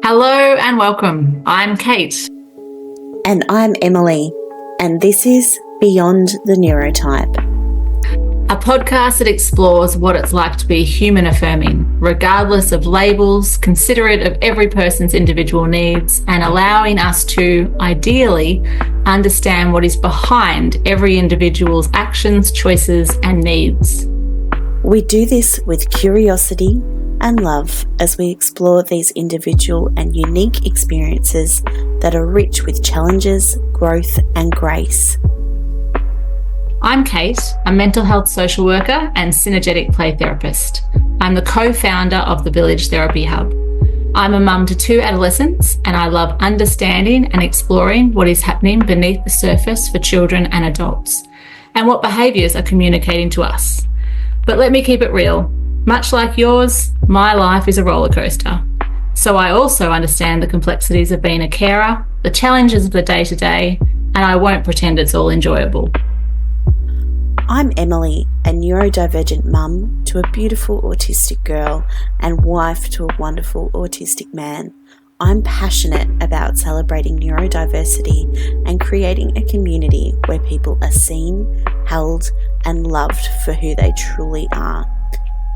Hello and welcome. I'm Kate. And I'm Emily, and this is Beyond the Neurotype, A podcast that explores what it's like to be human affirming, regardless of labels, considerate of every person's individual needs, and allowing us to, ideally, understand what is behind every individual's actions, choices, and needs. We do this with curiosity and love as we explore these individual and unique experiences that are rich with challenges, growth, and grace. I'm Kate, a mental health social worker and synergetic play therapist. I'm the co-founder of the Village Therapy Hub. I'm a mum to 2 adolescents, and I love understanding and exploring what is happening beneath the surface for children and adults, and what behaviours are communicating to us. But let me keep it real. Much like yours, my life is a roller coaster. So I also understand the complexities of being a carer, the challenges of the day-to-day, and I won't pretend it's all enjoyable. I'm Emily, a neurodivergent mum to a beautiful autistic girl and wife to a wonderful autistic man. I'm passionate about celebrating neurodiversity and creating a community where people are seen, held, and loved for who they truly are.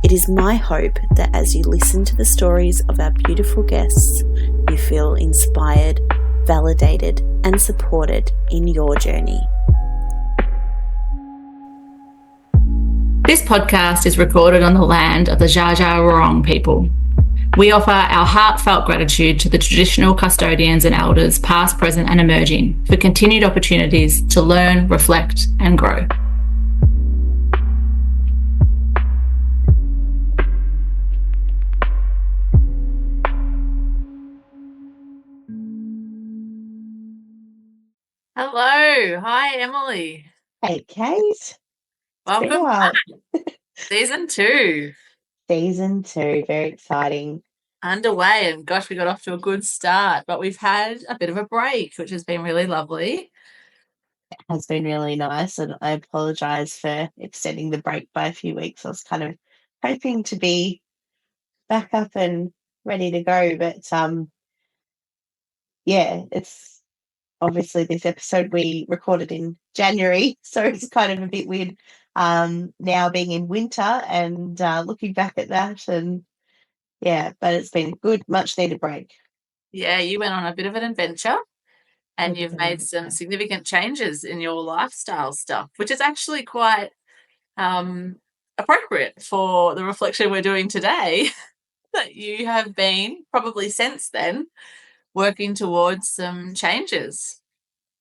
It is my hope that as you listen to the stories of our beautiful guests, you feel inspired, validated, and supported in your journey. This podcast is recorded on the land of the Dja Dja Wurrung people. We offer our heartfelt gratitude to the traditional custodians and elders, past, present, and emerging, for continued opportunities to learn, reflect, and grow. Hello. Hi, Emily. Hey, Kate. Welcome back. Season 2. Season 2, very exciting. Underway, and gosh, we got off to a good start, but we've had a bit of a break, which has been really lovely. It has been really nice, and I apologise for extending the break by a few weeks. I was kind of hoping to be back up and ready to go, but yeah, it's obviously this episode we recorded in January, so it's kind of a bit weird now being in winter and looking back at that, and yeah, but it's been a good, much needed break. Yeah, you went on a bit of an adventure and you've made some significant changes in your lifestyle stuff, which is actually quite appropriate for the reflection we're doing today, that you have been, probably since then, working towards some changes.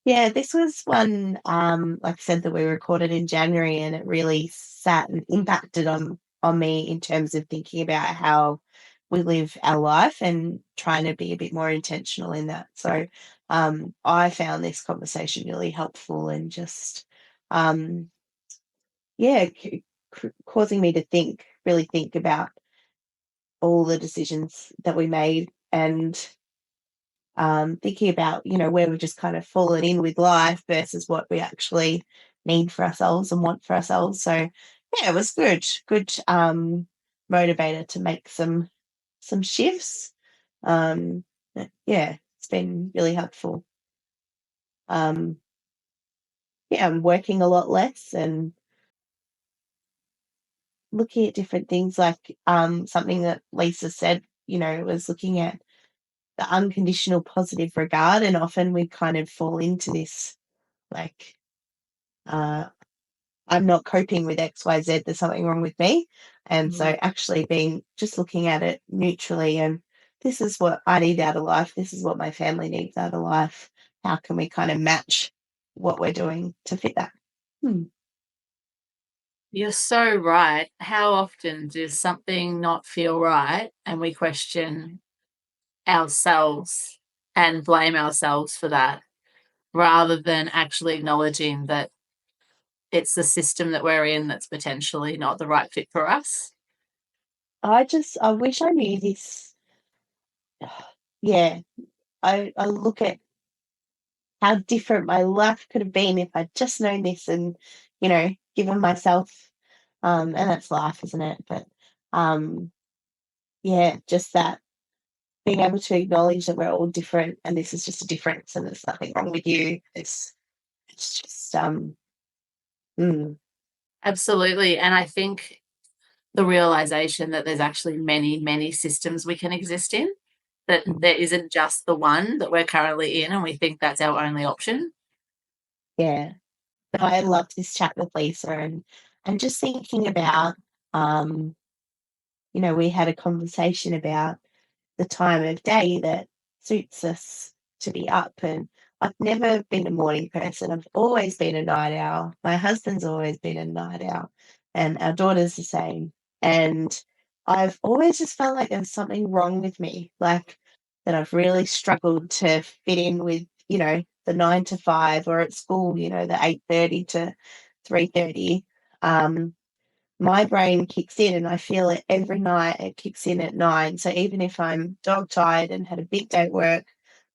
Yeah, this was one, like I said, that we recorded in January, and it really sat and impacted on me in terms of thinking about how we live our life and trying to be a bit more intentional in that. So I found this conversation really helpful and just, yeah, causing me to really think about all the decisions that we made and thinking about, where we've just kind of fallen in with life versus what we actually need for ourselves and want for ourselves. So yeah, it was good motivator to make some shifts. Yeah, it's been really helpful. Yeah, I'm working a lot less and looking at different things like something that Lisa said, was looking at the unconditional positive regard, and often we kind of fall into this like I'm not coping with XYZ, there's something wrong with me. And so actually just looking at it neutrally, and this is what I need out of life, this is what my family needs out of life. How can we kind of match what we're doing to fit that? You're so right. How often does something not feel right and we question ourselves and blame ourselves for that, rather than actually acknowledging that it's the system that we're in that's potentially not the right fit for us? I wish I knew this. Yeah, I look at how different my life could have been if I'd just known this and, given myself, and that's life, isn't it? But yeah, just that being able to acknowledge that we're all different and this is just a difference and there's nothing wrong with you. It's just Absolutely. And I think the realization that there's actually many, many systems we can exist in, that there isn't just the one that we're currently in and we think that's our only option. Yeah. No, I loved this chat with Lisa and just thinking about we had a conversation about the time of day that suits us to be up. And I've never been a morning person. I've always been a night owl. My husband's always been a night owl, and our daughter's the same. And I've always just felt like there's something wrong with me, like that I've really struggled to fit in with, the 9 to 5 or at school, the 8:30 to 3:30. My brain kicks in and I feel it every night. It kicks in at 9. So even if I'm dog tired and had a big day at work,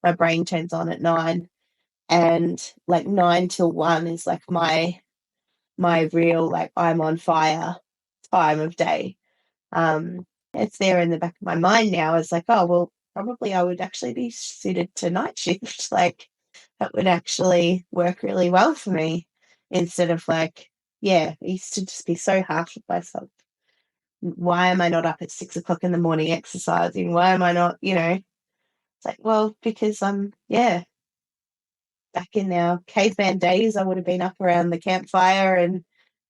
my brain turns on at 9. And like 9 till 1 is like my real, like, I'm on fire time of day. It's there in the back of my mind now. It's like, oh well, probably I would actually be suited to night shift. Like that would actually work really well for me instead of like, yeah, I used to just be so harsh with myself. Why am I not up at 6 o'clock in the morning exercising? Why am I not, it's like, well, because back in our caveman days, I would have been up around the campfire and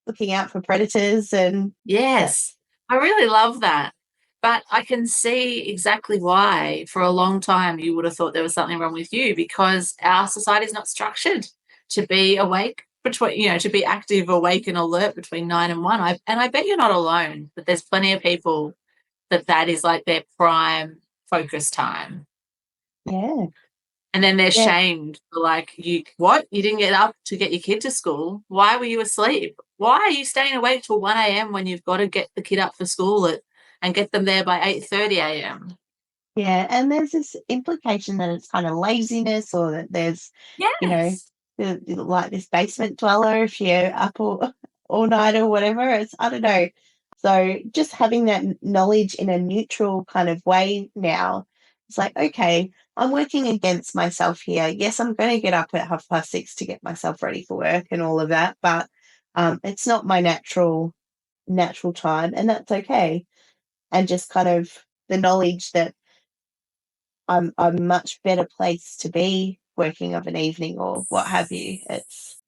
looking out for predators and Yes, I really love that. But I can see exactly why for a long time you would have thought there was something wrong with you, because our society is not structured to be awake between, to be active, awake and alert between 9 and 1. I bet you're not alone, that there's plenty of people that is like their prime focus time. yeah. And then they're Yeah. shamed for like, you didn't get up to get your kid to school. Why were you asleep? Why are you staying awake till 1 a.m. when you've got to get the kid up for school and get them there by 8:30 a.m.? Yeah, and there's this implication that it's kind of laziness or that there's, you know, Yes. like this basement dweller if you're up all night or whatever. I don't know. So just having that knowledge in a neutral kind of way now, it's like, okay, I'm working against myself here. Yes, I'm going to get up at 6:30 to get myself ready for work and all of that, but it's not my natural time, and that's okay. And just kind of the knowledge that I'm a much better place to be working of an evening or what have you. It's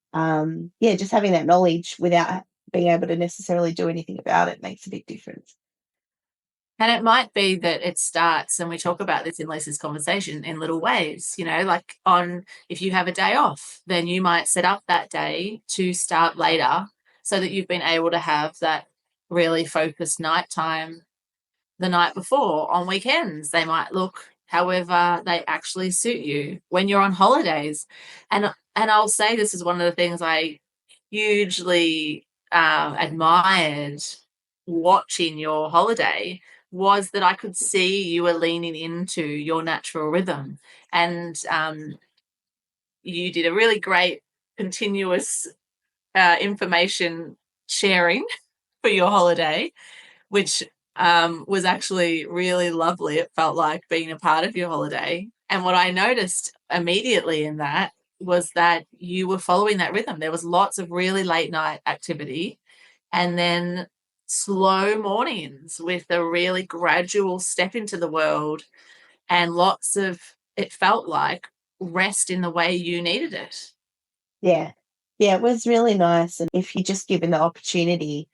just having that knowledge without being able to necessarily do anything about it makes a big difference. And it might be that it starts, and we talk about this in Lisa's conversation, in little ways, like if you have a day off, then you might set up that day to start later so that you've been able to have that really focused nighttime the night before. On weekends, they might look however they actually suit you. When you're on holidays, and I'll say this is one of the things I hugely admired watching your holiday, was that I could see you were leaning into your natural rhythm, and you did a really great continuous information sharing for your holiday, which was actually really lovely. It felt like being a part of your holiday. And what I noticed immediately in that was that you were following that rhythm. There was lots of really late night activity and then slow mornings with a really gradual step into the world, and lots of, it felt like, rest in the way you needed it. Yeah. Yeah, it was really nice. And if you're just given the opportunity,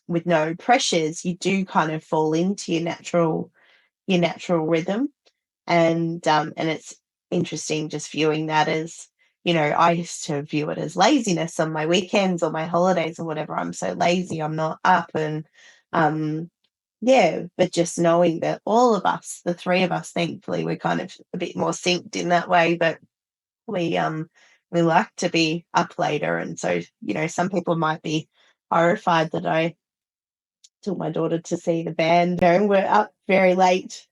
with no pressures, you do kind of fall into your natural rhythm. And it's interesting just viewing that as, I used to view it as laziness on my weekends or my holidays or whatever. I'm so lazy, I'm not up. And but just knowing that all of us, the three of us, thankfully, we're kind of a bit more synced in that way, but we like to be up later. And so, some people might be horrified that I took my daughter to see the band. We're up very late,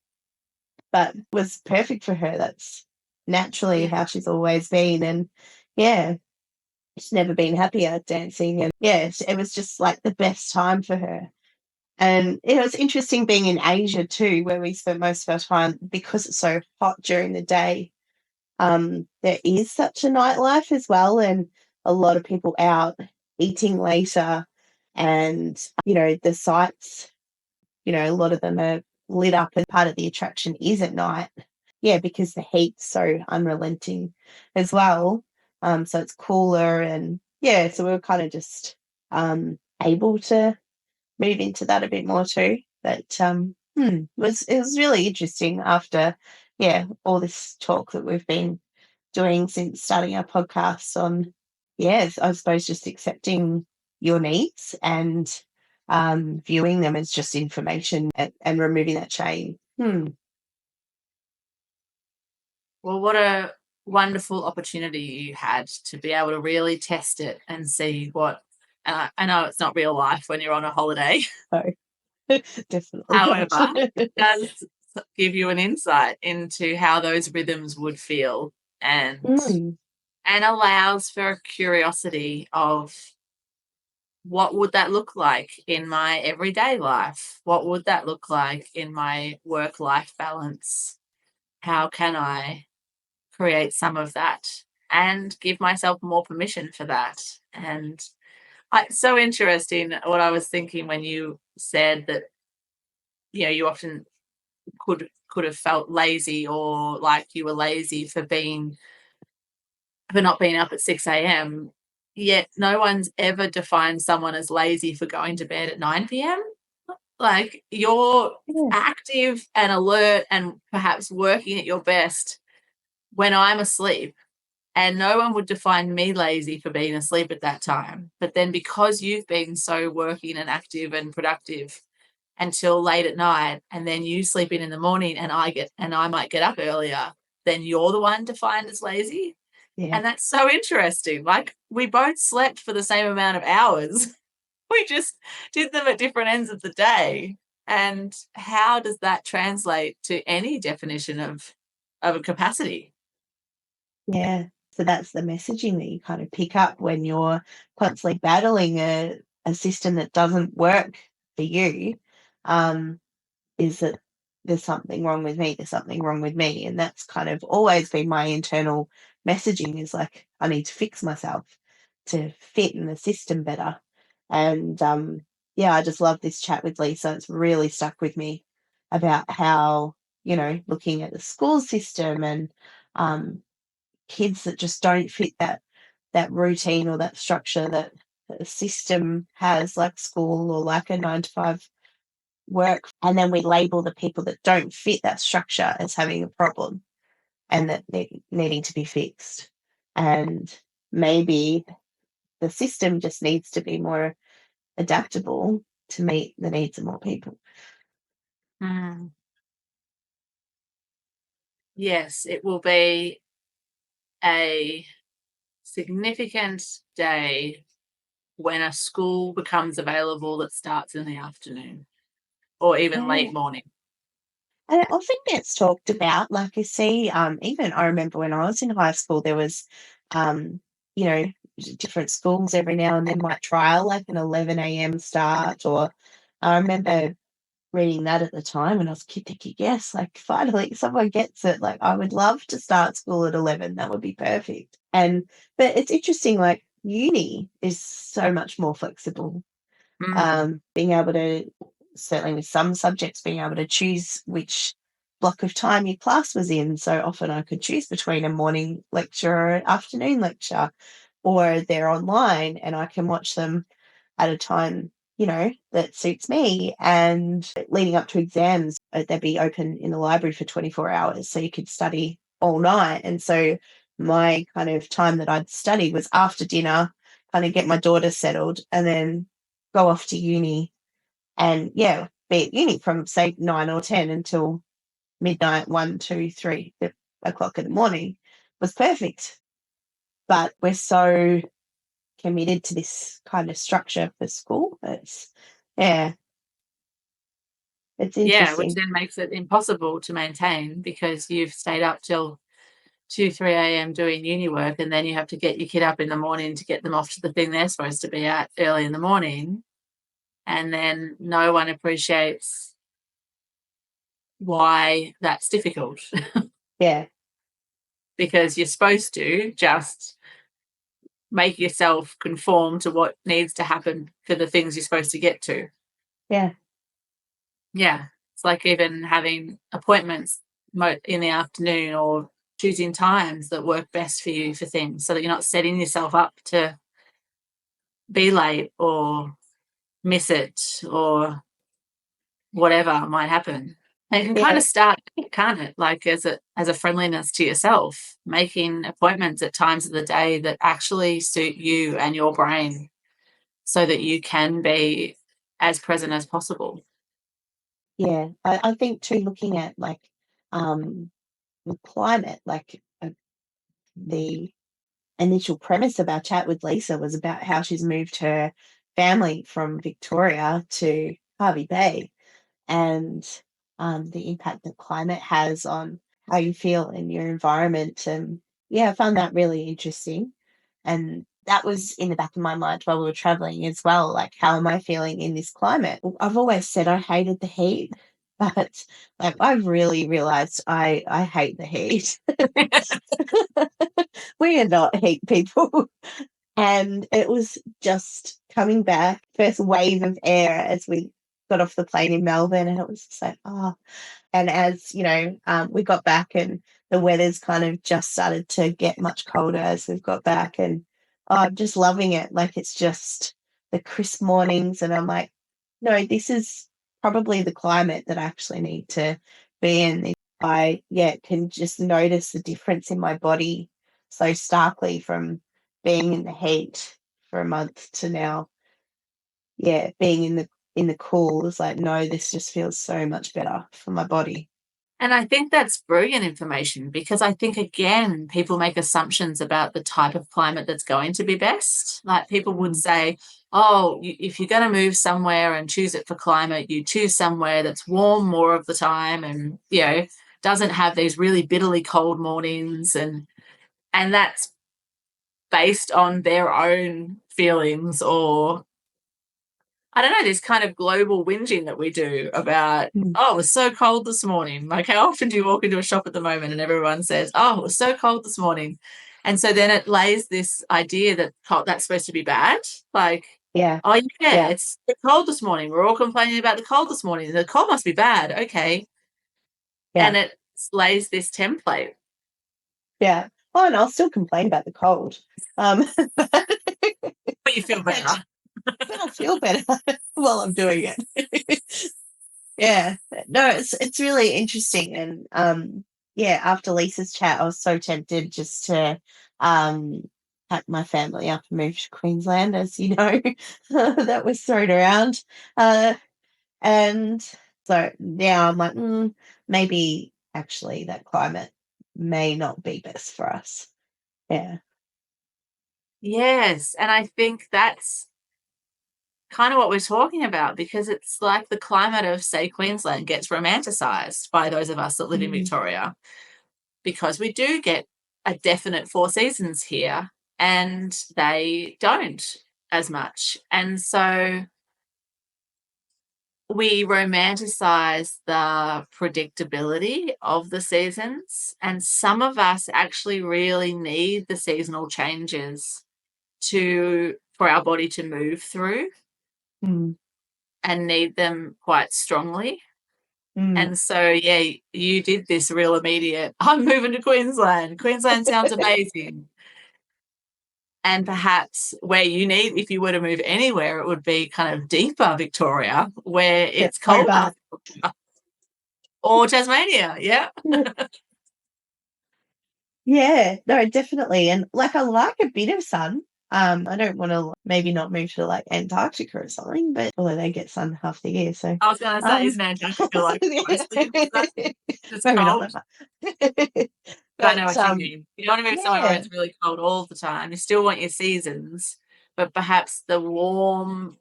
but was perfect for her. That's naturally how she's always been. And yeah, she's never been happier dancing. And yeah, it was just like the best time for her. And it was interesting being in Asia too, where we spent most of our time because it's so hot during the day. There is such a nightlife as well, and a lot of people out eating later. And, the sites, a lot of them are lit up, and part of the attraction is at night. Yeah, because the heat's so unrelenting as well. So it's cooler, and yeah, so we were kind of just able to move into that a bit more too. But it was really interesting after, all this talk that we've been doing since starting our podcast on, I suppose just accepting your needs and viewing them as just information, and removing that shame. Well, what a wonderful opportunity you had to be able to really test it and see what. I know it's not real life when you're on a holiday. So definitely However, not. it does give you an insight into how those rhythms would feel, and allows for a curiosity of what would that look like in my everyday life? What would that look like in my work-life balance? How can I create some of that and give myself more permission for that? And it's so interesting what I was thinking when you said that, you often could have felt lazy, or like you were lazy for not being up at 6 a.m. Yet no one's ever defined someone as lazy for going to bed at 9 p.m. Like, you're active and alert and perhaps working at your best when I'm asleep. And no one would define me lazy for being asleep at that time. But then because you've been so working and active and productive until late at night, and then you sleep in the morning, and I might get up earlier, then you're the one defined as lazy. Yeah. And that's so interesting. Like, we both slept for the same amount of hours. We just did them at different ends of the day. And how does that translate to any definition of a capacity? Yeah. So that's the messaging that you kind of pick up when you're constantly battling a system that doesn't work for you, is that there's something wrong with me, there's something wrong with me. And that's kind of always been my internal messaging, is like, I need to fix myself to fit in the system better. And I just love this chat with Lisa. It's really stuck with me about how, looking at the school system and kids that just don't fit that routine or that structure that the system has, like school or like a 9 to 5 work. And then we label the people that don't fit that structure as having a problem, and that needing to be fixed. And maybe the system just needs to be more adaptable to meet the needs of more people. Yes, it will be a significant day when a school becomes available that starts in the afternoon or even late morning. And it often gets talked about. Like, you see, even I remember when I was in high school, there was, you know, different schools every now and then might trial like an 11 a.m. start. Or I remember reading that at the time when I was a kid, thinking, yes, like finally someone gets it. Like, I would love to start school at 11. That would be perfect. But it's interesting, like uni is so much more flexible. Being able to, certainly with some subjects, being able to choose which block of time your class was in. So often I could choose between a morning lecture or an afternoon lecture, or they're online and I can watch them at a time, that suits me. And leading up to exams, they'd be open in the library for 24 hours. So you could study all night. And so my kind of time that I'd study was after dinner, kind of get my daughter settled, and then go off to uni and, be at uni from, say, 9 or 10 until midnight, 1, 2, 3 o'clock in the morning was perfect. But we're so committed to this kind of structure for school. It's interesting. Yeah, which then makes it impossible to maintain because you've stayed up till 2, 3 a.m. doing uni work, and then you have to get your kid up in the morning to get them off to the thing they're supposed to be at early in the morning. and then no one appreciates why that's difficult. Yeah. Because you're supposed to just make yourself conform to what needs to happen for the things you're supposed to get to. Yeah. Yeah. It's like even having appointments in the afternoon or choosing times that work best for you for things so that you're not setting yourself up to be late or miss it or whatever might happen. And it can kind of start, can't it? Like as a friendliness to yourself, making appointments at times of the day that actually suit you and your brain so that you can be as present as possible. Yeah. I think too, looking at like the climate, like the initial premise of our chat with Lisa was about how she's moved her family from Victoria to Hervey Bay, and the impact that climate has on how you feel in your environment. And yeah, I found that really interesting. And that was in the back of my mind while we were traveling as well. Like, how am I feeling in this climate? I've always said I hated the heat, but like I've really realized I hate the heat. We are not heat people. And it was just coming back, first wave of air as we got off the plane in Melbourne, and it was just like, oh. And as we got back, and the weather's kind of just started to get much colder as we've got back, and I'm just loving it. Like, it's just the crisp mornings, and I'm like, no, this is probably the climate that I actually need to be in. I can just notice the difference in my body so starkly from being in the heat for a month to now, being in the cool. It's like, no, this just feels so much better for my body. And I think that's brilliant information, because I think, again, people make assumptions about the type of climate that's going to be best. Like, people would say, oh, if you're going to move somewhere and choose it for climate, you choose somewhere that's warm more of the time and, doesn't have these really bitterly cold mornings. And that's based on their own feelings, or I don't know, this kind of global whinging that we do about, oh, it was so cold this morning. Like, how often do you walk into a shop at the moment and everyone says, oh, it was so cold this morning? And so then it lays this idea that that's supposed to be bad. Like, oh, yeah, it's cold this morning. We're all complaining about the cold this morning. The cold must be bad. Okay. Yeah. And it lays this template. Yeah. Oh, and I'll still complain about the cold. But you feel better. But I feel better while I'm doing it. Yeah. No, it's really interesting. And after Lisa's chat, I was so tempted just to pack my family up and move to Queensland, as you know. That was thrown around. And so now I'm like, maybe actually that climate may not be best for us. Yeah. Yes. And I think that's kind of what we're talking about, because it's like the climate of, say, Queensland gets romanticized by those of us that live in Victoria, because we do get a definite 4 seasons here and they don't as much. And so we romanticize the predictability of the seasons, and some of us actually really need the seasonal changes for our body to move through. And need them quite strongly. And so, you did this real immediate, I'm moving to Queensland. Queensland sounds amazing. And perhaps where you need, if you were to move anywhere, it would be kind of deeper Victoria, where it's colder. Or Tasmania, yeah. Yeah, no, definitely. And like, I like a bit of sun. I don't want to maybe not move to like Antarctica or something, but although they get sun half the year, so I was going to say, isn't Antarctica like mostly it's maybe cold? not that much. But I know what you mean. You don't want to move somewhere where it's really cold all the time. You still want your seasons, but perhaps the warm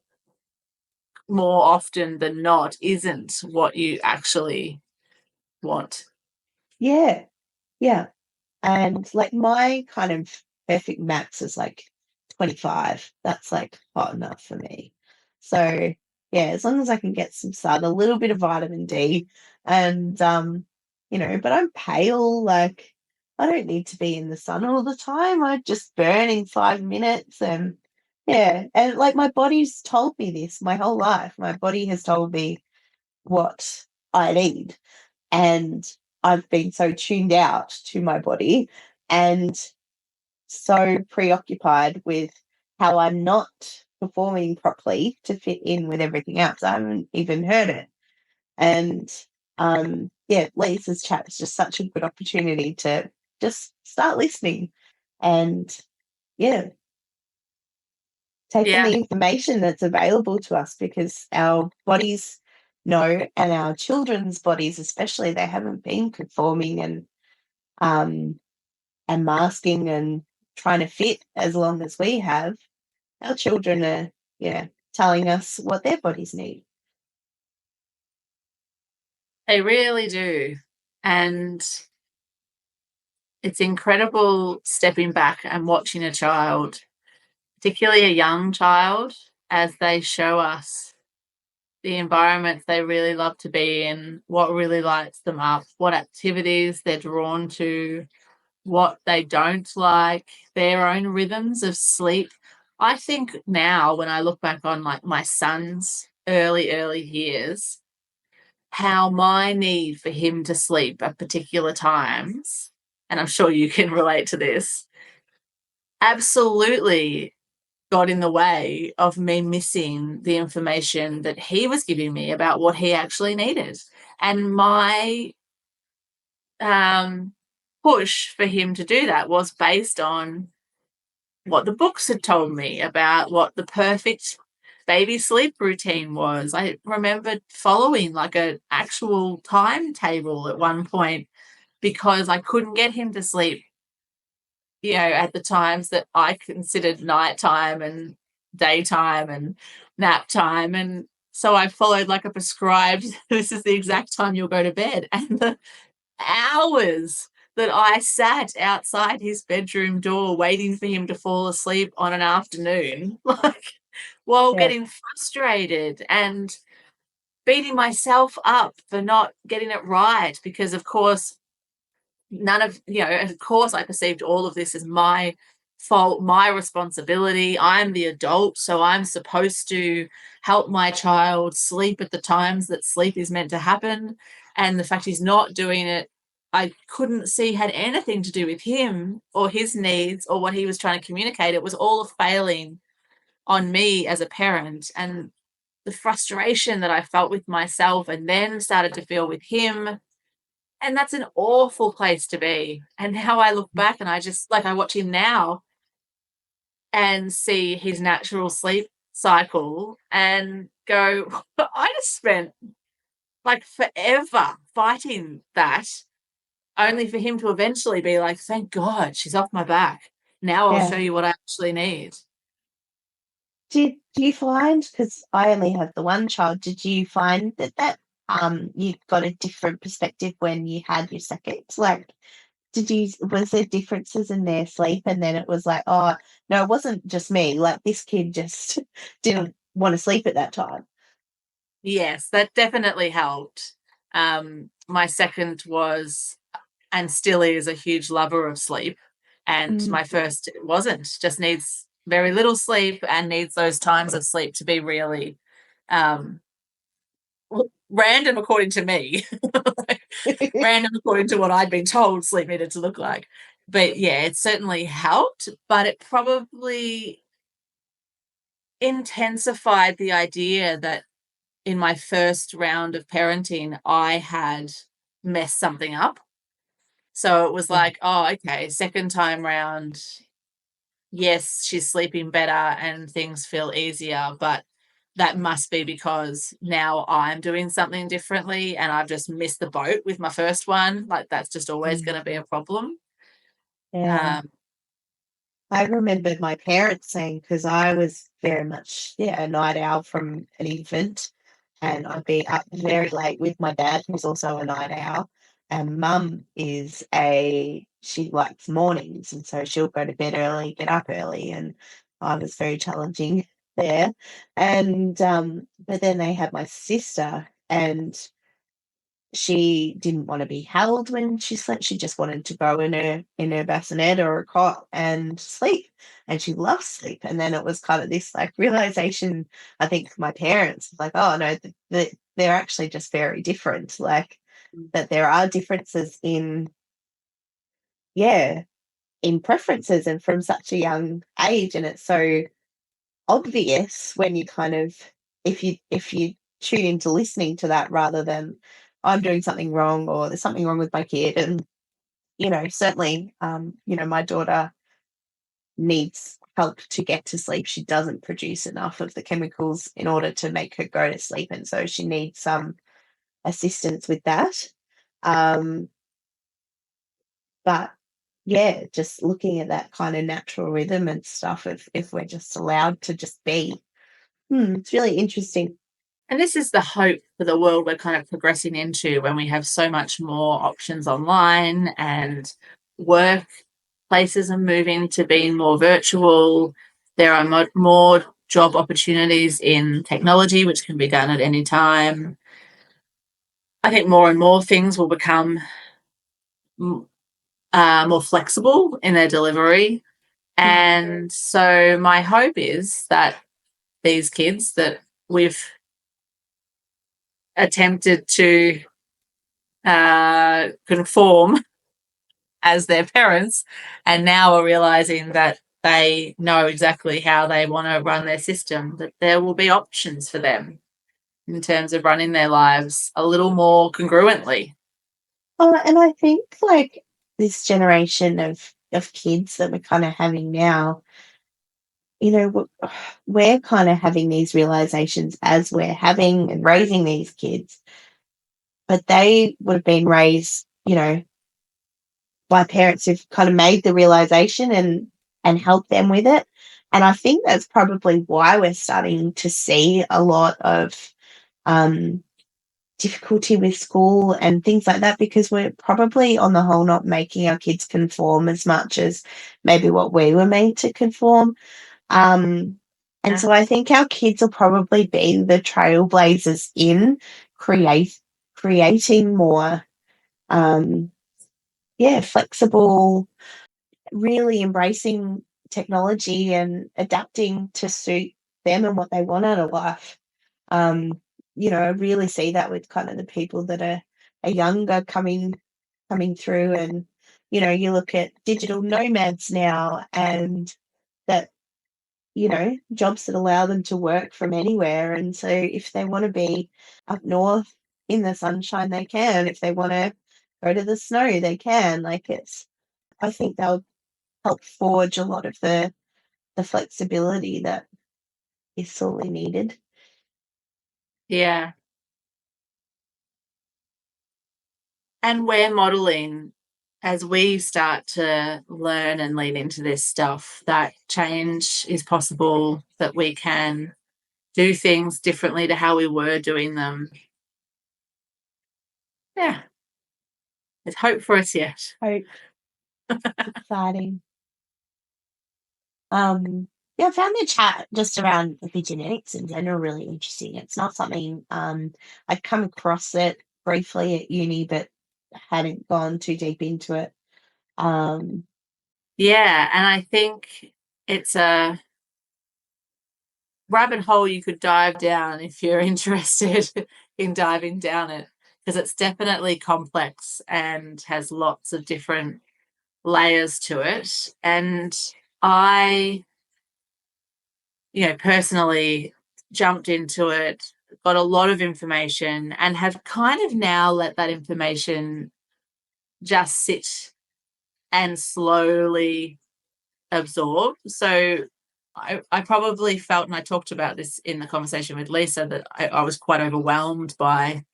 more often than not isn't what you actually want. Yeah. And like, my kind of perfect max is like 25. That's like hot enough for me. So yeah, as long as I can get some sun, a little bit of vitamin D, and but I'm pale. Like I don't need to be in the sun all the time. I just burn in 5 minutes, and yeah, and like my body's told me this my whole life. My body has told me what I need, and I've been so tuned out to my body and so preoccupied with how I'm not performing properly to fit in with everything else. I haven't even heard it. And yeah, Lisa's chat is just such a good opportunity to just start listening and yeah, take in Yeah. the information that's available to us because our bodies know and our children's bodies especially they haven't been conforming um and masking and trying to fit as long as we have. Our children are, telling us what their bodies need. They really do. And it's incredible stepping back and watching a child, particularly a young child, as they show us the environments they really love to be in, what really lights them up, what activities they're drawn to, what they don't like, their own rhythms of sleep. I think now when I look back on like my son's early years, how my need for him to sleep at particular times, and I'm sure you can relate to this, absolutely got in the way of me missing the information that he was giving me about what he actually needed. And my push for him to do that was based on what the books had told me about what the perfect baby sleep routine was. I remembered following like an actual timetable at one point because I couldn't get him to sleep, at the times that I considered nighttime and daytime and nap time. And so I followed like a prescribed, this is the exact time you'll go to bed. And the hours that I sat outside his bedroom door waiting for him to fall asleep on an afternoon, like while Yeah, getting frustrated and beating myself up for not getting it right because, of course, of course, I perceived all of this as my fault, my responsibility. I'm the adult, so I'm supposed to help my child sleep at the times that sleep is meant to happen. And the fact he's not doing it, I couldn't see had anything to do with him or his needs or what he was trying to communicate. It was all a failing on me as a parent. And the frustration that I felt with myself and then started to feel with him, and that's an awful place to be. And now I look back and I just like I watch him now and see his natural sleep cycle and go, I just spent like forever fighting that, only for him to eventually be like, thank God she's off my back. Now I'll yeah. show you what I actually need. Do you find, because I only have the one child, did you find that you got a different perspective when you had your second? Like, was there differences in their sleep? And then it was like, oh, no, it wasn't just me. Like, this kid just didn't want to sleep at that time. Yes, that definitely helped. My second was and still is a huge lover of sleep. And Mm. my first wasn't, just needs very little sleep and needs those times of sleep to be really um, random according to me, random according to what I'd been told sleep needed to look like. But yeah, it certainly helped, but it probably intensified the idea that in my first round of parenting, I had messed something up. So it was Yeah. like, oh, okay, second time round, yes, she's sleeping better and things feel easier, but that must be because now I'm doing something differently and I've just missed the boat with my first one. Like that's just always Mm. going to be a problem. Yeah. Um, I remember my parents saying, because I was very much, a night owl from an infant, and I'd be up very late with my dad, who's also a night owl. And mum she likes mornings, and so she'll go to bed early, get up early, and I was very challenging there. And but then they had my sister, and she didn't want to be held when she slept. She just wanted to go in her bassinet or a cot and sleep. And she loves sleep. And then it was kind of this like realization, I think, for my parents, like, oh no, they're actually just very different. Like that there are differences in, yeah, in preferences and from such a young age. And it's so obvious when you kind of, if you tune into listening to that rather than I'm doing something wrong or there's something wrong with my kid. And certainly, my daughter needs help to get to sleep. She doesn't produce enough of the chemicals in order to make her go to sleep, and so she needs some assistance with that. um but yeah, just looking at that kind of natural rhythm and stuff, if we're just allowed to just be. It's really interesting. And this is the hope for the world we're kind of progressing into when we have so much more options online and workplaces are moving to being more virtual. There are more job opportunities in technology, which can be done at any time. I think more and more things will become more flexible in their delivery. And so my hope is that these kids that we've attempted to conform as their parents and now are realizing that they know exactly how they want to run their system, that there will be options for them in terms of running their lives a little more congruently. Oh, and I think like this generation of kids that we're kind of having now, we're kind of having these realizations as we're having and raising these kids, but they would have been raised, by parents who've kind of made the realization and helped them with it. And I think that's probably why we're starting to see a lot of um, difficulty with school and things like that, because we're probably on the whole not making our kids conform as much as maybe what we were made to conform. And so I think our kids will probably be the trailblazers in creating more, flexible, really embracing technology and adapting to suit them and what they want out of life. I really see that with kind of the people that are younger coming through, and you look at digital nomads now, and that jobs that allow them to work from anywhere. And so if they want to be up north in the sunshine, they can. If they want to go to the snow, they can. Like I think they'll help forge a lot of the flexibility that is sorely needed. Yeah. And we're modeling as we start to learn and lean into this stuff that change is possible, that we can do things differently to how we were doing them. Yeah. There's hope for us yet. Hope. Exciting. Yeah, I found the chat just around epigenetics in general really interesting. It's not something I'd come across it briefly at uni, but hadn't gone too deep into it. Yeah, and I think it's a rabbit hole you could dive down if you're interested in diving down it, because it's definitely complex and has lots of different layers to it. And I, personally jumped into it, got a lot of information, and have kind of now let that information just sit and slowly absorb. So I probably felt, and I talked about this in the conversation with Lisa, that I was quite overwhelmed by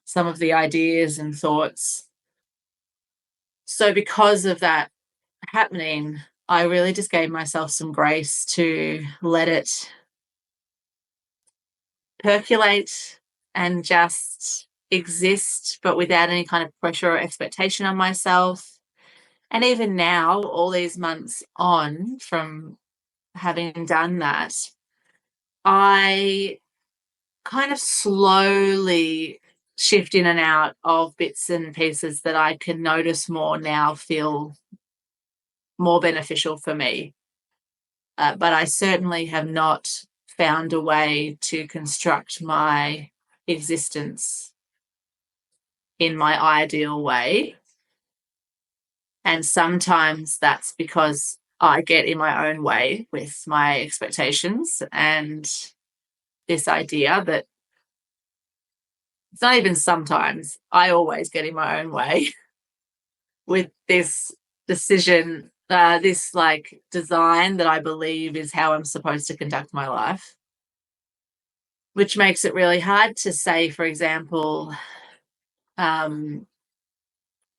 some of the ideas and thoughts. So because of that happening, I really just gave myself some grace to let it percolate and just exist, but without any kind of pressure or expectation on myself. And even now, all these months on from having done that, I kind of slowly shift in and out of bits and pieces that I can notice more now feel more beneficial for me. But I certainly have not found a way to construct my existence in my ideal way. And sometimes that's because I get in my own way with my expectations and this idea that it's not even sometimes, I always get in my own way with this decision, this like design that I believe is how I'm supposed to conduct my life, which makes it really hard to say, for example,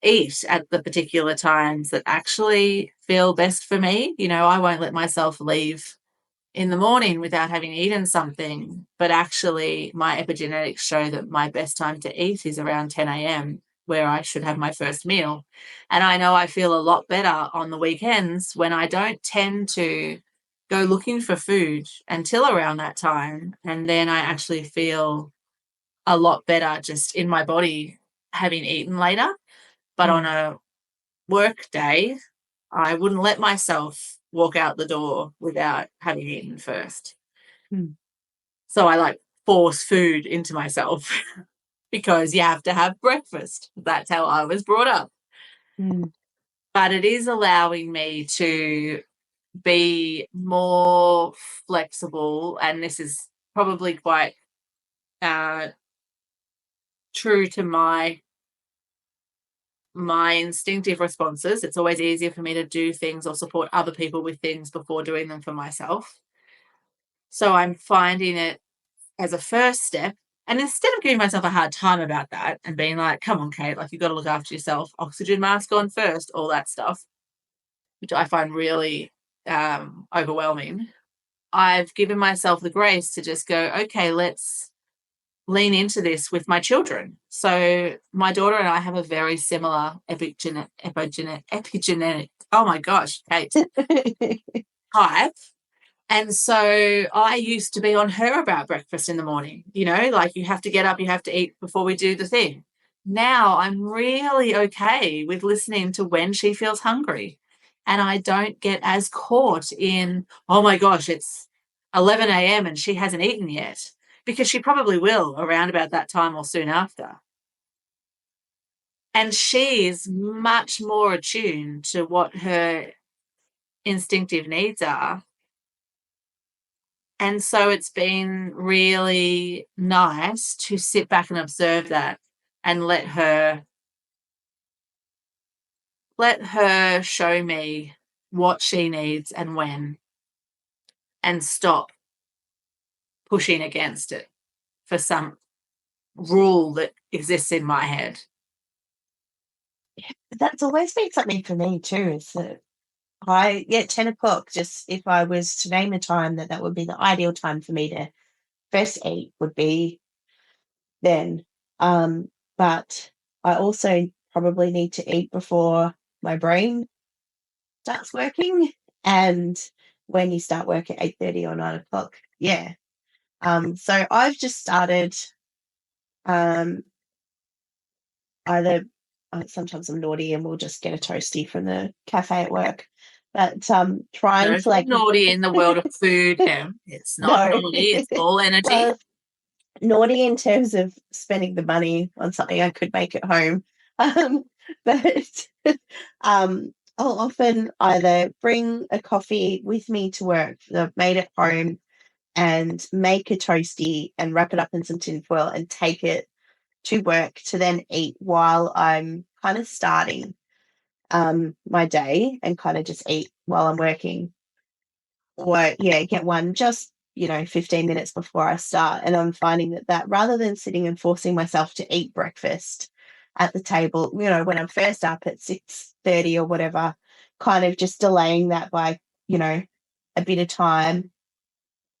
eat at the particular times that actually feel best for me. You know, I won't let myself leave in the morning without having eaten something, but actually my epigenetics show that my best time to eat is around 10 a.m., where I should have my first meal. And I know I feel a lot better on the weekends when I don't tend to go looking for food until around that time. And then I actually feel a lot better just in my body having eaten later. But on a work day, I wouldn't let myself walk out the door without having eaten first. So I like force food into myself because you have to have breakfast. That's how I was brought up. But it is allowing me to be more flexible, and this is probably quite true to my instinctive responses. It's always easier for me to do things or support other people with things before doing them for myself. So I'm finding it as a first step. And instead of giving myself a hard time about that and being like, come on, Kate, like you've got to look after yourself, oxygen mask on first, all that stuff, which I find really overwhelming, I've given myself the grace to just go, okay, let's lean into this with my children. So my daughter and I have a very similar epigenetic, oh my gosh, Kate, type. And so I used to be on her about breakfast in the morning, you know, like you have to get up, you have to eat before we do the thing. Now I'm really okay with listening to when she feels hungry. And I don't get as caught in, oh my gosh, it's 11 a.m. and she hasn't eaten yet, because she probably will around about that time or soon after. And she is much more attuned to what her instinctive needs are. And so it's been really nice to sit back and observe that and let her show me what she needs and when, and stop pushing against it for some rule that exists in my head. That's always been something for me too, is that 10 o'clock, just if I was to name a time that would be the ideal time for me to first eat would be then. But I also probably need to eat before my brain starts working. And when you start work at 8:30 or 9 o'clock, yeah. So I've just started either sometimes I'm naughty and we'll just get a toasty from the cafe at work. But trying to like naughty in the world of food, Em. It's not naughty, it's all energy. Naughty in terms of spending the money on something I could make at home. But I'll often either bring a coffee with me to work that I've made at home and make a toasty and wrap it up in some tin foil and take it to work to then eat while I'm kind of starting my day, and kind of just eat while I'm working. Or get one just 15 minutes before I start. And I'm finding that rather than sitting and forcing myself to eat breakfast at the table, when I'm first up at 6:30 or whatever, kind of just delaying that by a bit of time.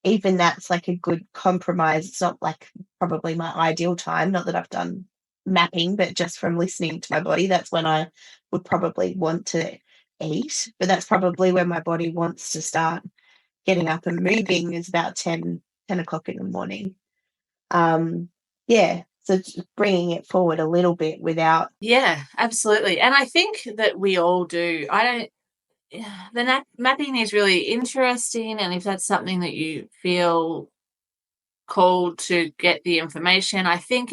Even that's like a good compromise. It's not like probably my ideal time, not that I've done mapping, but just from listening to my body, that's when I would probably want to eat. But that's probably when my body wants to start getting up and moving, is about 10 10 o'clock in the morning. Yeah, so just bringing it forward a little bit without. Yeah, absolutely. And I think that we all do. I don't, yeah, the mapping is really interesting. And if that's something that you feel called to get the information, I think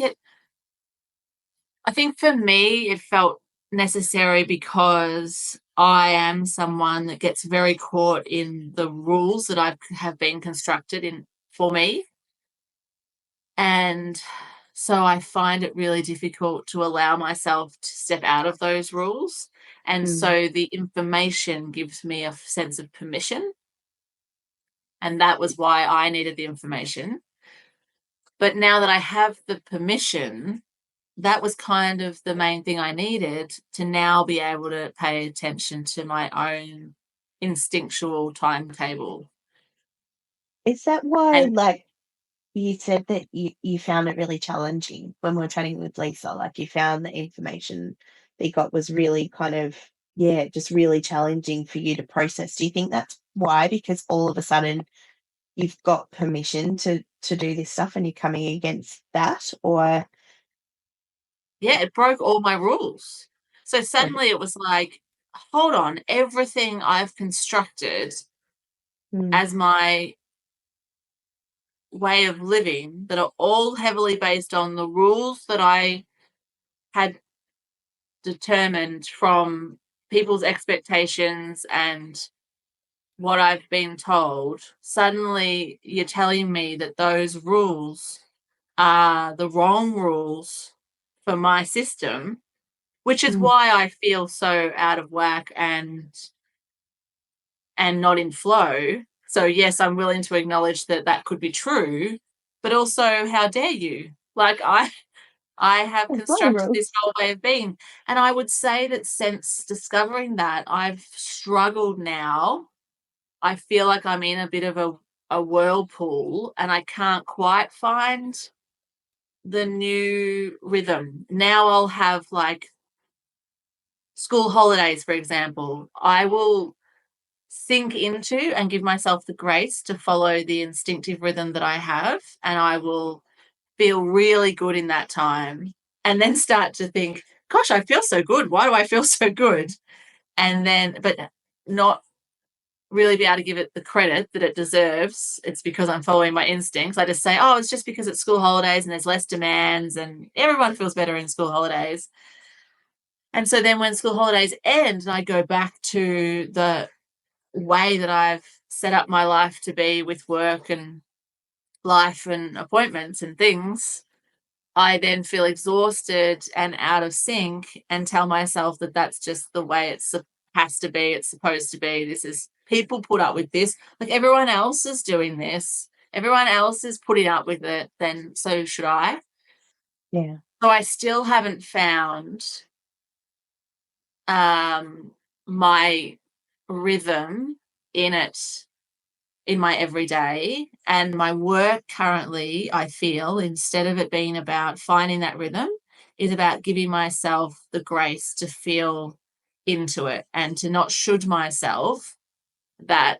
for me, it felt necessary because I am someone that gets very caught in the rules that have been constructed in for me. And so I find it really difficult to allow myself to step out of those rules. And so the information gives me a sense of permission. And that was why I needed the information. But now that I have the permission, that was kind of the main thing I needed to now be able to pay attention to my own instinctual timetable. Is that why, And like, you said that you found it really challenging when we were chatting with Lisa? Like, you found the information that you got was really kind of, yeah, just really challenging for you to process. Do you think that's why? Because all of a sudden you've got permission to do this stuff and you're coming against that? Or yeah, it broke all my rules. So suddenly it was like, hold on, everything I've constructed mm, as my way of living that are all heavily based on the rules that I had determined from people's expectations and what I've been told, suddenly you're telling me that those rules are the wrong rules for my system, which is mm, why I feel so out of whack and not in flow. So yes, I'm willing to acknowledge that that could be true, but also how dare you? Like I have there's no constructed this rules. whole way of being. And I would say that since discovering that, I've struggled now. I feel like I'm in a bit of a whirlpool and I can't quite find the new rhythm. Now I'll have like school holidays, for example. I will sink into and give myself the grace to follow the instinctive rhythm that I have, and I will feel really good in that time and then start to think, gosh, I feel so good. Why do I feel so good? And then, but not really be able to give it the credit that it deserves. It's because I'm following my instincts. I just say, oh, it's just because it's school holidays and there's less demands and everyone feels better in school holidays. And so then when school holidays end and I go back to the way that I've set up my life to be with work and life and appointments and things, I then feel exhausted and out of sync and tell myself that that's just the way it has to be. It's supposed to be. This is people put up with this. Like everyone else is doing this. Everyone else is putting up with it. Then so should I. Yeah. So I still haven't found my rhythm in it in my everyday. And my work currently, I feel, instead of it being about finding that rhythm, is about giving myself the grace to feel into it and to not should myself that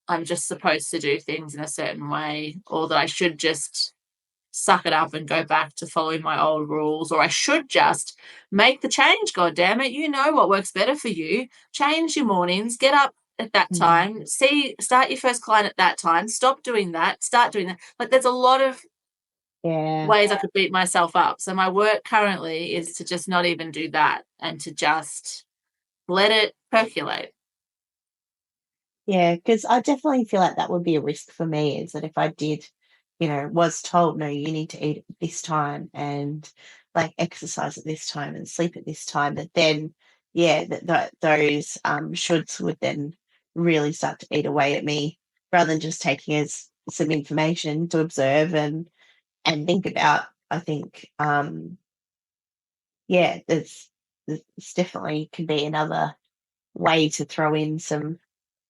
I'm just supposed to do things in a certain way or that I should just suck it up and go back to following my old rules, or I should just make the change. God damn it. You know what works better for you. Change your mornings, get up at that Mm, time, start your first client at that time, stop doing that, start doing that. Like there's a lot of yeah. ways I could beat myself up. So my work currently is to just not even do that and to just let it percolate. Yeah, because I definitely feel like that would be a risk for me is that if I did, was told, no, you need to eat at this time and like exercise at this time and sleep at this time, that then, yeah, that those shoulds would then really start to eat away at me rather than just taking as some information to observe and think about. I think, yeah, there's definitely can be another way to throw in some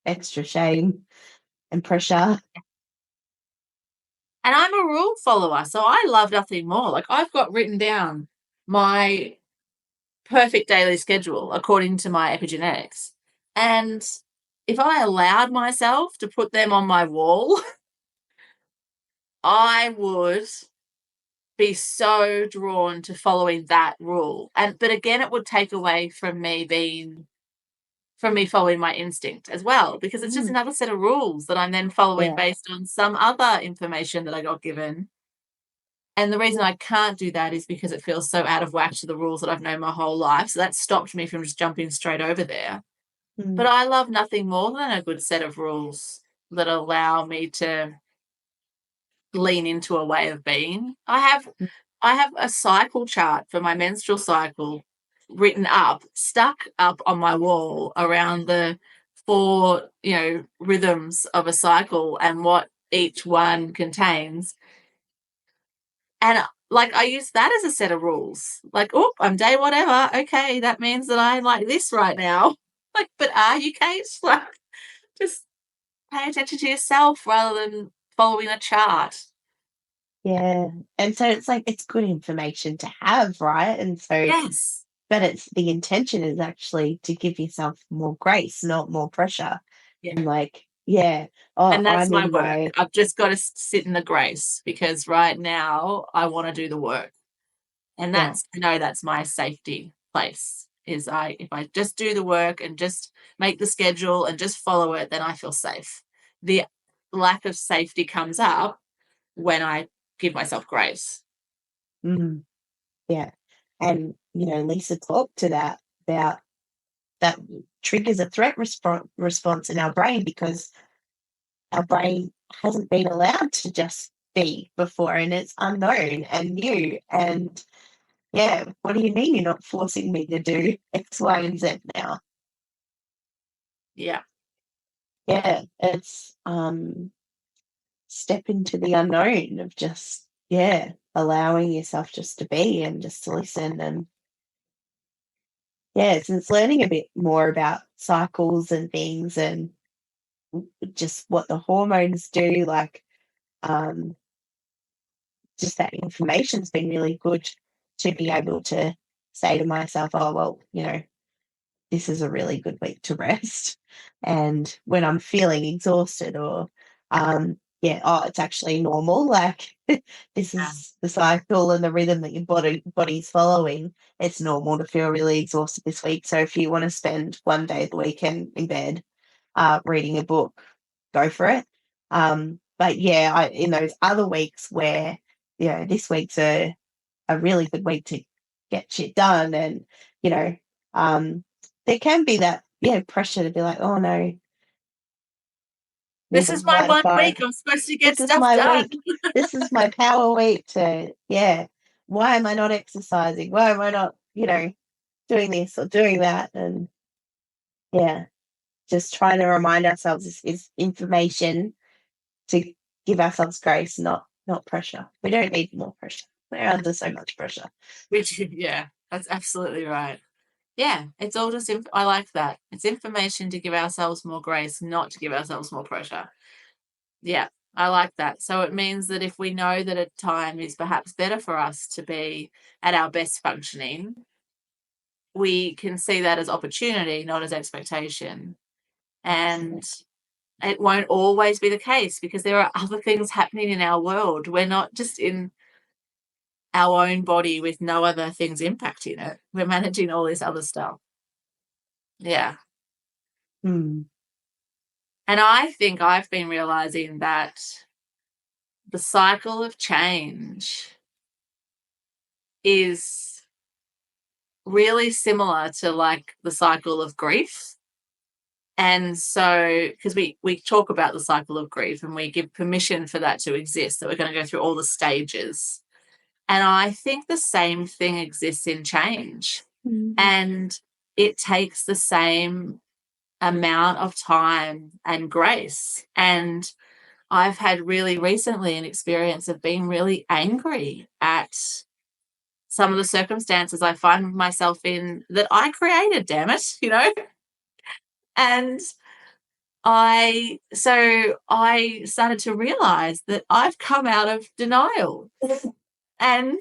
extra shame and pressure. And I'm a rule follower, so I love nothing more. Like I've got written down my perfect daily schedule according to my epigenetics. And if I allowed myself to put them on my wall, I would be so drawn to following that rule. But again, it would take away from me following my instinct as well, because it's just Mm, another set of rules that I'm then following yeah. based on some other information that I got given. And the reason I can't do that is because it feels so out of whack to the rules that I've known my whole life. So that stopped me from just jumping straight over there. But Mm, I love nothing more than a good set of rules that allow me to lean into a way of being. mm, I have a cycle chart for my menstrual cycle written up, stuck up on my wall around the four, rhythms of a cycle and what each one contains. And like I use that as a set of rules. Like, oh, I'm day whatever. Okay, that means that I'm like this right now. Like, but are you, Kate? Like, just pay attention to yourself rather than following a chart. yeah. And so it's like it's good information to have, right? And so, Yes. but it's the intention is actually to give yourself more grace, not more pressure. Yeah. And like, yeah, oh, And that's I'm my in work. my, I've just got to sit in the grace because right now I want to do the work. And yeah. that's my safety place. Is if I just do the work and just make the schedule and just follow it, then I feel safe. The lack of safety comes up when I give myself grace. Mm, yeah. And, Lisa talked to that about that triggers a threat response in our brain because our brain hasn't been allowed to just be before and it's unknown and new. And yeah, what do you mean you're not forcing me to do X, Y, and Z now? Yeah. Yeah, it's step into the unknown of just, yeah, allowing yourself just to be and just to listen. And yeah, since learning a bit more about cycles and things and just what the hormones do, like um, just that information's been really good to be able to say to myself, oh, well, this is a really good week to rest. And when I'm feeling exhausted or, yeah, oh, it's actually normal. Like this Yeah. is the cycle and the rhythm that your body's following. It's normal to feel really exhausted this week. So if you want to spend one day of the weekend in bed reading a book, go for it. But yeah, in those other weeks where, this week's a really good week to get shit done and, you know, um, there can be that, yeah, pressure to be like, "Oh, no, need This to is my light a one fire. week. I'm supposed to get This is stuff my done. week. This is my power week to, yeah, why am I not exercising? Why am I not, doing this or doing that?" And yeah, just trying to remind ourselves this is information to give ourselves grace, not pressure. We don't need more pressure. We're under so much pressure. Yeah, that's absolutely right. Yeah, it's all just I like that. It's information to give ourselves more grace, not to give ourselves more pressure. Yeah, I like that. So it means that if we know that a time is perhaps better for us to be at our best functioning, we can see that as opportunity, not as expectation. And it won't always be the case because there are other things happening in our world. We're not just in our own body with no other things impacting it. We're managing all this other stuff. Yeah. Hmm. And I think I've been realizing that the cycle of change is really similar to like the cycle of grief. And so, because we talk about the cycle of grief and we give permission for that to exist, that we're going to go through all the stages. And I think the same thing exists in change. Mm. And it takes the same amount of time and grace. And I've had really recently an experience of being really angry at some of the circumstances I find myself in that I created, damn it. And I started to realize that I've come out of denial and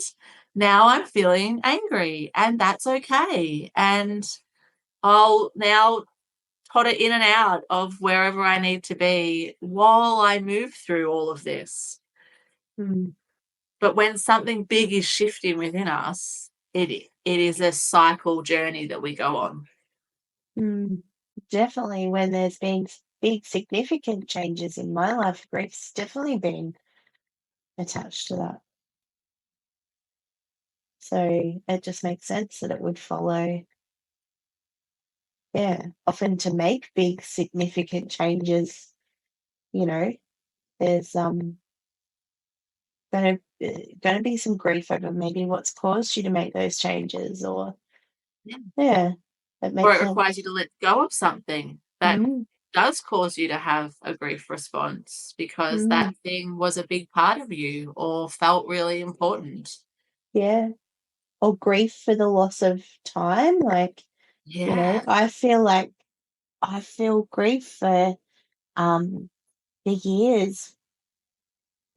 now I'm feeling angry and that's okay. And I'll now potter in and out of wherever I need to be while I move through all of this. Mm. But when something big is shifting within us, it is a cycle journey that we go on. Mm. Definitely, when there's been big significant changes in my life, grief's definitely been attached to that. So it just makes sense that it would follow. Yeah, often to make big significant changes, you know, there's gonna be some grief over maybe what's caused you to make those changes, or yeah, that Or makes it sense. requires you to let go of something that Mm, does cause you to have a grief response because mm, that thing was a big part of you or felt really important. yeah, or grief for the loss of time. Like, Yeah. I feel grief for um the years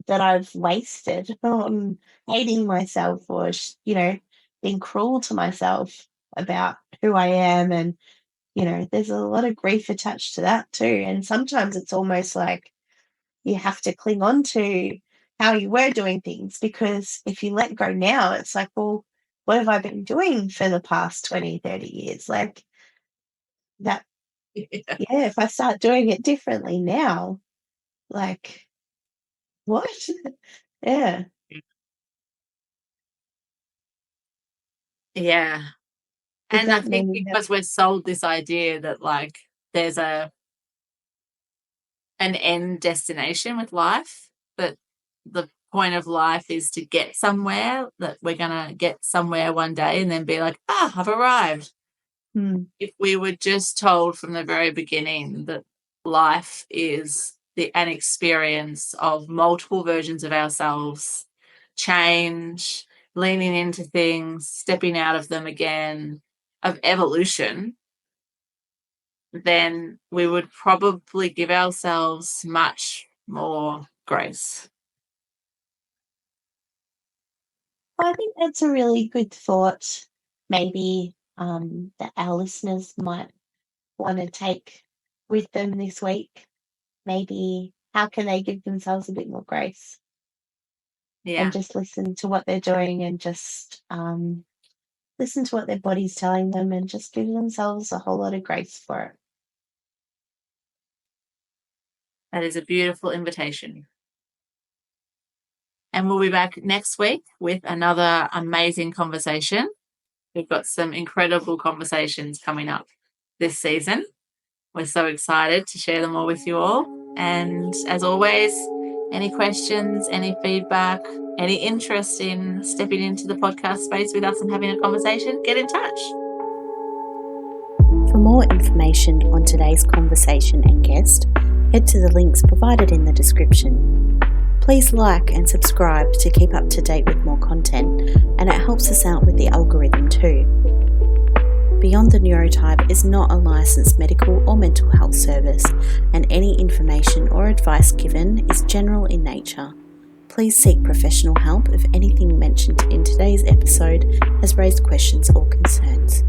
that I've wasted on hating myself, or being cruel to myself about who I am. And there's a lot of grief attached to that too. And sometimes it's almost like you have to cling on to how you were doing things, because if you let go now, it's like, well, what have I been doing for the past 20, 30 years? Like that, yeah, if I start doing it differently now, like what? Yeah. Yeah. Does And I that think mean that? because we're sold this idea that like there's an end destination with life, but the point of life is to get somewhere, that we're going to get somewhere one day and then be like, I've arrived. If we were just told from the very beginning that life is an experience of multiple versions of ourselves, change, leaning into things, stepping out of them again, of evolution, then we would probably give ourselves much more grace. I think that's a really good thought. Maybe that our listeners might want to take with them this week. Maybe how can they give themselves a bit more grace, and Yeah, just listen to what they're doing, and just listen to what their body's telling them, and just give themselves a whole lot of grace for it. that is a beautiful invitation. And we'll be back next week with another amazing conversation. We've got some incredible conversations coming up this season. We're so excited to share them all with you all. And as always, any questions, any feedback, any interest in stepping into the podcast space with us and having a conversation, get in touch. For more information on today's conversation and guest, head to the links provided in the description. Please like and subscribe to keep up to date with more content, and it helps us out with the algorithm too. Beyond the Neurotype is not a licensed medical or mental health service, and any information or advice given is general in nature. Please seek professional help if anything mentioned in today's episode has raised questions or concerns.